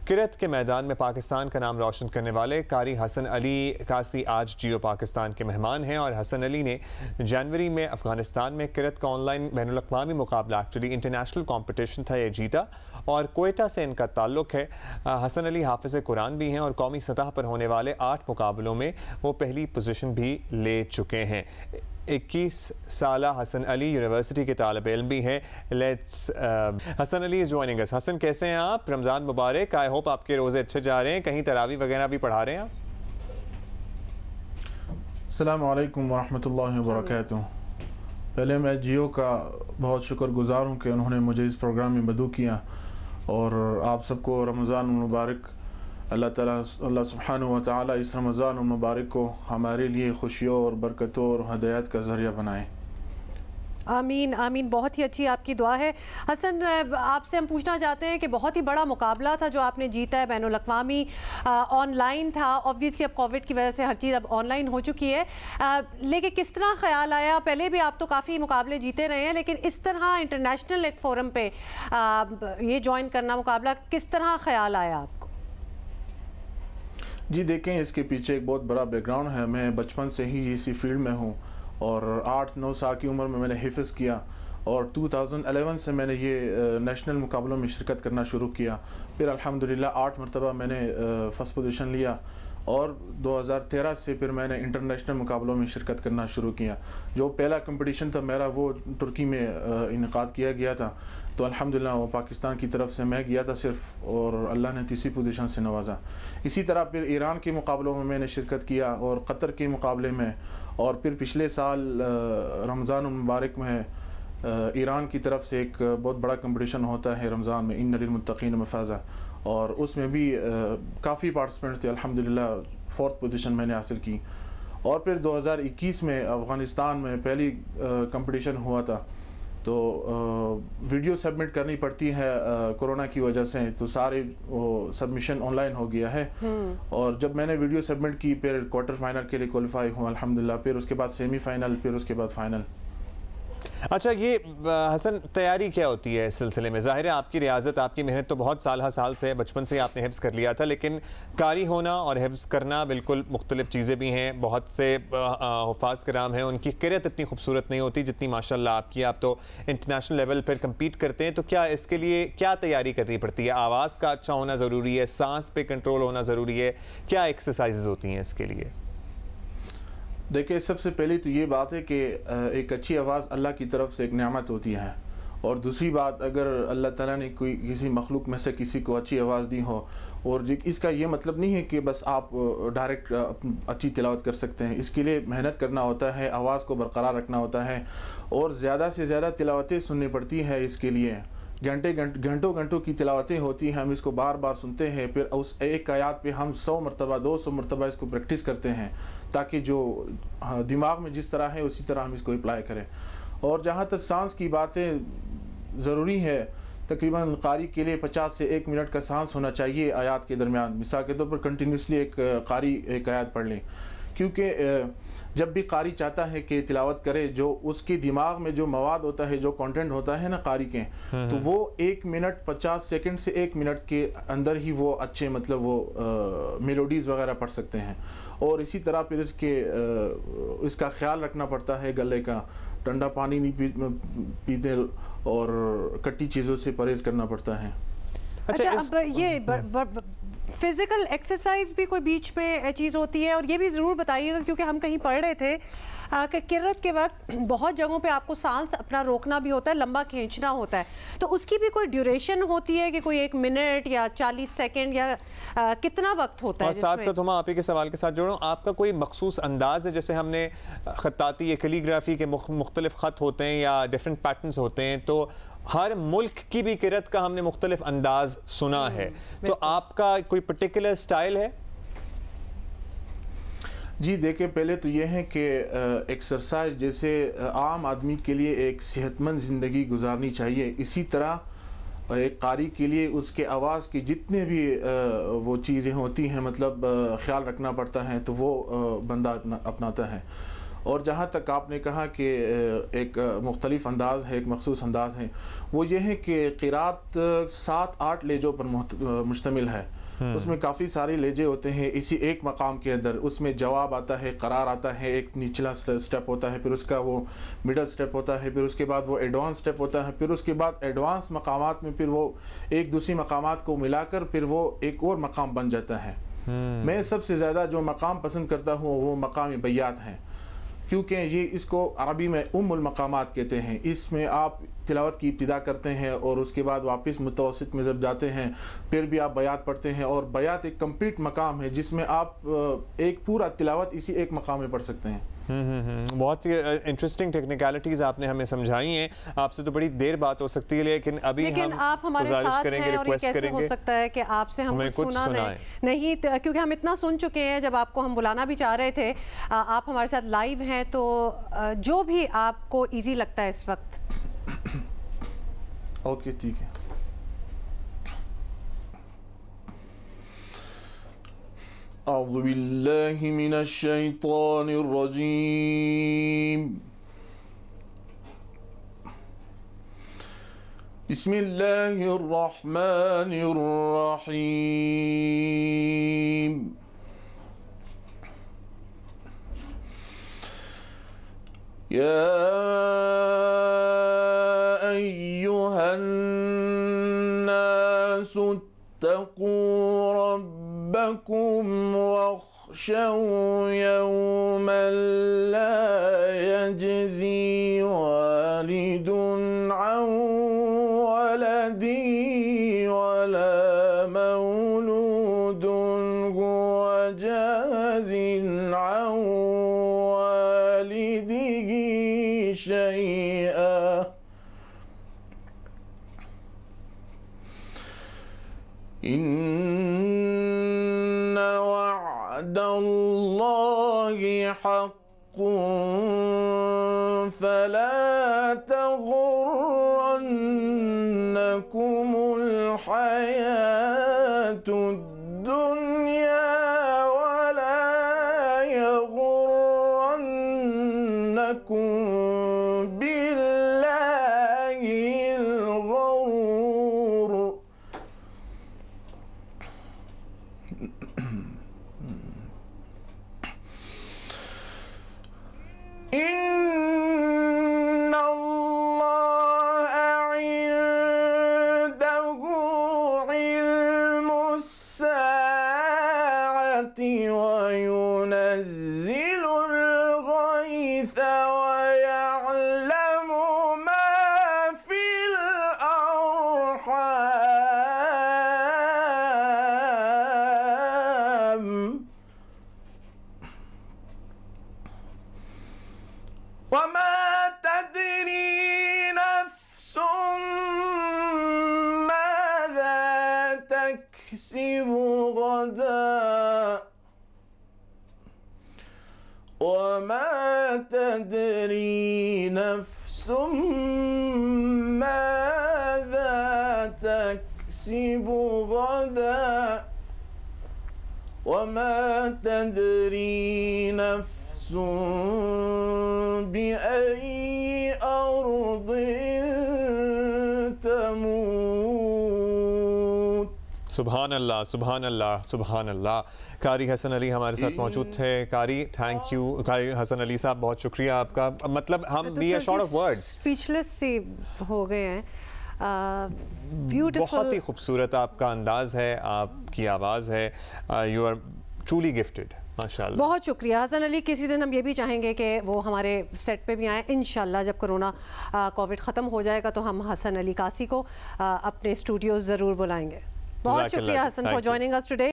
کرت کے میدان میں پاکستان کا نام روشن کرنے والے قاری حسن علی قاسی آج جیو پاکستان کے مہمان ہیں، اور حسن علی نے جنوری میں افغانستان میں کرت کا آن لائن بین الاقوامی مقابلہ انٹرنیشنل کمپٹیشن تھا، یہ جیتا اور کوئٹہ سے ان کا تعلق ہے۔ حسن علی حافظ قرآن بھی ہیں اور قومی سطح پر ہونے والے 8 مقابلوں میں وہ پہلی پوزیشن بھی لے چکے ہیں۔ 21 سالہ حسن علی یونیورسٹی کے طالب علم بھی ہیں۔ حسن علی از جوائننگ اس۔ حسن، کیسے ہیں آپ؟ رمضان مبارک، آئی ہوپ آپ کے روزے اچھے جا رہے ہیں، کہیں تراویح وغیرہ بھی پڑھا رہے ہیں آپ؟ السلام علیکم ورحمۃ اللہ وبرکاتہ۔ پہلے میں جیو کا بہت شکر گزار ہوں کہ انہوں نے مجھے اس پروگرام میں مدعو کیا، اور آپ سب کو رمضان المبارک۔ اللہ سبحانہ و تعالی اس رمضان المبارک کو ہمارے لیے خوشیوں اور برکتوں اور ہدایت کا ذریعہ بنائے۔ آمین آمین، بہت ہی اچھی آپ کی دعا ہے۔ حسن، آپ سے ہم پوچھنا چاہتے ہیں کہ بہت ہی بڑا مقابلہ تھا جو آپ نے جیتا ہے، بین الاقوامی آن لائن تھا۔ آبویسلی اب کووڈ کی وجہ سے ہر چیز اب آن لائن ہو چکی ہے، لیکن کس طرح خیال آیا؟ پہلے بھی آپ تو کافی مقابلے جیتے رہے ہیں، لیکن اس طرح انٹرنیشنل ایک فورم پہ یہ جوائن کرنا مقابلہ، کس طرح خیال آیا آپ کو؟ جی دیکھیں، اس کے پیچھے ایک بہت بڑا بیک گراؤنڈ ہے۔ میں بچپن سے ہی اسی فیلڈ میں ہوں، اور 8-9 سال کی عمر میں نے حفظ کیا، اور 2011 سے میں نے یہ نیشنل مقابلوں میں شرکت کرنا شروع کیا۔ پھر الحمدللہ 8 مرتبہ میں نے فرسٹ پوزیشن لیا، اور 2013 سے پھر میں نے انٹرنیشنل مقابلوں میں شرکت کرنا شروع کیا۔ جو پہلا کمپٹیشن تھا میرا وہ ترکی میں انعقاد کیا گیا تھا، تو الحمدللہ وہ پاکستان کی طرف سے میں گیا تھا صرف، اور اللہ نے تیسری پوزیشن سے نوازا۔ اسی طرح پھر ایران کے مقابلوں میں نے شرکت کیا، اور قطر کے مقابلے میں، اور پھر پچھلے سال رمضان المبارک میں ایران کی طرف سے ایک بہت بڑا کمپٹیشن ہوتا ہے رمضان میں، ان للمتقین مفازہ، اور اس میں بھی کافی پارٹیسپینٹ تھے۔ الحمدللہ 4تھ پوزیشن میں نے حاصل کی۔ اور پھر 2021 میں افغانستان میں پہلی کمپٹیشن ہوا تھا، تو ویڈیو سبمٹ کرنی پڑتی ہے کورونا کی وجہ سے، تو سارے سبمیشن آن لائن ہو گیا ہے، اور جب میں نے ویڈیو سبمٹ کی پھر کوارٹر فائنل کے لیے کوالیفائی ہوں الحمدللہ، پھر اس کے بعد سیمی فائنل، پھر اس کے بعد فائنل۔ اچھا، یہ حسن تیاری کیا ہوتی ہے اس سلسلے میں؟ ظاہر ہے آپ کی ریاضت، آپ کی محنت تو بہت سال سے، بچپن سے آپ نے حفظ کر لیا تھا، لیکن قاری ہونا اور حفظ کرنا بالکل مختلف چیزیں بھی ہیں۔ بہت سے حفاظ کرام ہیں، ان کی قرت اتنی خوبصورت نہیں ہوتی جتنی ماشاءاللہ آپ کی۔ آپ تو انٹرنیشنل لیول پر کمپیٹ کرتے ہیں، تو کیا اس کے لیے کیا تیاری کرنی پڑتی ہے؟ آواز کا اچھا ہونا ضروری ہے، سانس پہ کنٹرول ہونا ضروری ہے، کیا ایکسرسائزز ہوتی ہیں اس کے لیے؟ دیکھیں، سب سے پہلی تو یہ بات ہے کہ ایک اچھی آواز اللہ کی طرف سے ایک نعمت ہوتی ہے، اور دوسری بات، اگر اللہ تعالیٰ نے کسی مخلوق میں سے کسی کو اچھی آواز دی ہو، اور اس کا یہ مطلب نہیں ہے کہ بس آپ ڈائریکٹ اچھی تلاوت کر سکتے ہیں۔ اس کے لیے محنت کرنا ہوتا ہے، آواز کو برقرار رکھنا ہوتا ہے، اور زیادہ سے زیادہ تلاوتیں سننی پڑتی ہے۔ اس کے لیے گھنٹوں کی تلاوتیں ہوتی ہیں، ہم اس کو بار بار سنتے ہیں، پھر اس ایک آیات پہ ہم 100 مرتبہ 200 مرتبہ اس کو پریکٹس کرتے ہیں، تاکہ جو دماغ میں جس طرح ہے اسی طرح ہم اس کو اپلائی کریں۔ اور جہاں تک سانس کی باتیں ضروری ہے، تقریباً قاری کے لیے 50 سے 1 منٹ کا سانس ہونا چاہیے آیات کے درمیان۔ مثال کے طور پر کنٹینیوسلی ایک قاری ایک آیات پڑھ لیں، کیونکہ جب بھی قاری چاہتا ہے کہ تلاوت کرے، جو اس کے دماغ میں جو مواد ہوتا ہے، جو کانٹینٹ ہوتا ہے نا قاری کے، تو وہ 1 منٹ 50 سیکنڈ سے 1 منٹ کے اندر ہی وہ اچھے مطلب وہ میلوڈیز وغیرہ پڑھ سکتے ہیں۔ اور اسی طرح پھر اس کا خیال رکھنا پڑتا ہے، گلے کا ٹھنڈا پانی نہیں پیتے، اور کٹی چیزوں سے پرہیز کرنا پڑتا ہے۔ اچھا، اب یہ فزیکل ایکسرسائز بھی کوئی بیچ پہ چیز ہوتی ہے؟ اور یہ بھی ضرور بتائیے گا، کیونکہ ہم کہیں پڑھ رہے تھے کہ کرت کے وقت بہت جگہوں پہ آپ کو سانس اپنا روکنا بھی ہوتا ہے، لمبا کھینچنا ہوتا ہے، تو اس کی بھی کوئی ڈیوریشن ہوتی ہے کہ کوئی 1 منٹ یا 40 سیکنڈ یا کتنا وقت ہوتا ہے؟ اور ساتھ ساتھ آپ ہی کے سوال کے ساتھ جوڑوں، آپ کا کوئی مخصوص انداز ہے؟ جیسے ہم نے خطاطی یا کیلی گرافی کے مختلف خط ہوتے ہیں یا ڈیفرنٹ پیٹرنز ہوتے ہیں، تو ہر ملک کی بھی کرت کا ہم نے مختلف انداز سنا ہے، تو آپ کا کوئی پرٹیکولر سٹائل ہے؟ جی دیکھیں، پہلے تو یہ ہے کہ ایکسرسائز جیسے عام آدمی کے لیے ایک صحت مند زندگی گزارنی چاہیے، اسی طرح ایک قاری کے لیے اس کے آواز کی جتنے بھی وہ چیزیں ہوتی ہیں، مطلب خیال رکھنا پڑتا ہے، تو وہ بندہ اپناتا ہے۔ اور جہاں تک آپ نے کہا کہ ایک مختلف انداز ہے، ایک مخصوص انداز ہے، وہ یہ ہے کہ قرات 7-8 لہجوں پر مشتمل ہے. اس میں کافی سارے لہجے ہوتے ہیں اسی ایک مقام کے اندر. اس میں جواب آتا ہے، قرار آتا ہے، ایک نچلا سٹیپ ہوتا ہے، پھر اس کا وہ مڈل سٹیپ ہوتا ہے، پھر اس کے بعد وہ ایڈوانس سٹیپ ہوتا ہے، پھر اس کے بعد ایڈوانس مقامات میں پھر وہ ایک دوسری مقامات کو ملا کر پھر وہ ایک اور مقام بن جاتا ہے. میں سب سے زیادہ جو مقام پسند کرتا ہوں وہ مقام بیات ہیں، کیونکہ یہ اس کو عربی میں المقامات کہتے ہیں. اس میں آپ تلاوت کی ابتدا کرتے ہیں اور اس کے بعد واپس متوسط میں جب جاتے ہیں پھر بھی آپ بیات پڑھتے ہیں، اور بیات ایک کمپلیٹ مقام ہے جس میں آپ ایک پورا تلاوت اسی ایک مقام میں پڑھ سکتے ہیں. بہت سی انٹرسٹنگ ٹیکنیکلٹیز آپ نے ہمیں سمجھائی ہیں. آپ سے تو بڑی دیر بات ہو سکتی ہے، لیکن ابھی ہم آپ ہمارے ساتھ ہیں اور یہ کیسے ہو سکتا ہے کہ آپ سے ہم کچھ سنا نہیں، کیونکہ ہم اتنا سن چکے ہیں. جب آپ کو ہم بلانا بھی چاہ رہے تھے، آپ ہمارے ساتھ لائیو ہیں، تو جو بھی آپ کو ایزی لگتا ہے اس وقت. اوکے ٹھیک ہے. اعوذ باللہ من الشیطان الرجیم. بسم اللہ الرحمن الرحیم. یا ایہا الناس اتقوا ربکم واخشوا یوما لا یجزی والد عن ولده ولا مولود هو جاز عن والده شيئا إن وعد الله حق فلا تغرنكم الحياة الدنيا ولا يغرنكم بالله الغرور. إن الله عنده علم الساعة وينزل الغيث ويعلم ما في الأرحام وما تدري نفس ماذا تكسب غدا وما تدري نفس ماذا تكسب غدا وما تدري نفس بأي أرض تموت. سبحان اللہ، سبحان اللہ، سبحان اللہ. قاری حسن علی ہمارے ساتھ موجود تھے. قاری تھینک یو. قاری حسن علی صاحب بہت شکریہ آپ کا. مطلب ہم بھی شارٹ آف ورڈز، اسپیچلیس سی ہو گئے ہیں. بہت ہی خوبصورت آپ کا انداز ہے، آپ کی آواز ہے. You are truly gifted. ماشاءاللہ. بہت شکریہ حسن علی. کسی دن ہم یہ بھی چاہیں گے کہ وہ ہمارے سیٹ پہ بھی آئیں انشاءاللہ. جب کرونا کووڈ ختم ہو جائے گا تو ہم حسن علی قاسی کو اپنے اسٹوڈیوز ضرور بلائیں گے. بہت شکریہ حسن فار جوائننگ اس ٹوڈے.